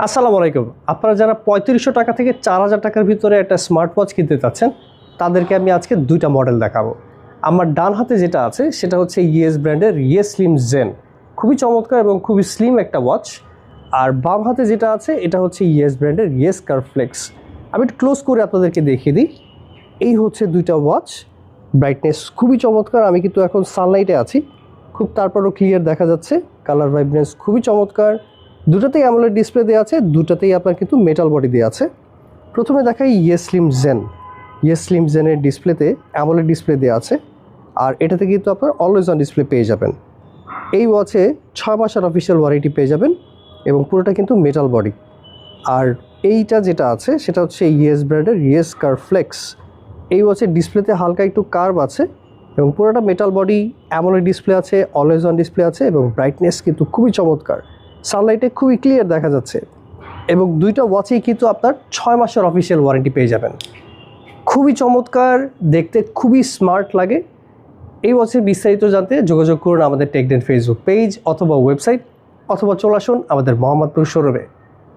আসসালামু আলাইকুম। আপনারা যারা ৩৫০০ টাকা থেকে ৪,০০০ টাকার ভিতরে একটা স্মার্ট ওয়াচ কিনতে চাচ্ছেন, তাদেরকে আমি আজকে দুইটা মডেল দেখাবো। আমার ডান হাতে যেটা আছে সেটা হচ্ছে ইয়েস ব্র্যান্ডের ইয়েস স্লিম জেন, খুবই চমৎকার এবং খুবই স্লিম একটা ওয়াচ। আর বাম হাতে যেটা আছে এটা হচ্ছে ইয়েস ব্র্যান্ডের ইয়েস কার্ভ ফ্লেক্স। আমি একটু ক্লোজ করে আপনাদেরকে দেখিয়ে দিই। এই হচ্ছে দুইটা ওয়াচ, ব্রাইটনেস খুবই চমৎকার। আমি কিন্তু এখন সানলাইটে আছি, খুব তারপরও ক্লিয়ার দেখা যাচ্ছে। কালার ভাইব্রেন্স খুবই চমৎকার। দুটাতেই অ্যামোলেড ডিসপ্লে দেওয়া আছে, দুটাতেই আপনার কিন্তু মেটাল বডি দেওয়া আছে। প্রথমে দেখাই yes slim gen. Yes slim জেনের ডিসপ্লেতে অ্যামোলেড ডিসপ্লে দেওয়া আছে, আর এটাতে কিন্তু আপনার অলওয়েজ অন ডিসপ্লে পেয়ে যাবেন। এই ওয়াচে 6 মাসের অফিসিয়াল ওয়ারেন্টি পেয়ে যাবেন এবং পুরোটা কিন্তু মেটাল বডি। আর এইটা যেটা আছে সেটা হচ্ছে ইয়েস ব্র্যান্ডের ইয়েস কার্ভ ফ্লেক্স। এই ওয়াচের ডিসপ্লেতে হালকা একটু কার্ভ আছে এবং পুরোটা মেটাল বডি, অ্যামোলেড ডিসপ্লে আছে, অলওয়েজ অন ডিসপ্লে আছে এবং ব্রাইটনেস কিন্তু খুবই চমৎকার। সানলাইটে খুবই ক্লিয়ার দেখা যাচ্ছে এবং দুইটা ওয়াচেই কিন্তু আপনার 6 মাসের অফিসিয়াল ওয়ারেন্টি পেয়ে যাবেন। খুবই চমৎকার, দেখতে খুবই স্মার্ট লাগে। এই ওয়াচের বিস্তারিত জানতে যোগাযোগ করুন আমাদের টেকডেন ফেসবুক পেজ অথবা ওয়েবসাইট, অথবা চলে আসুন আমাদের মোহাম্মদপুর শোরুমে।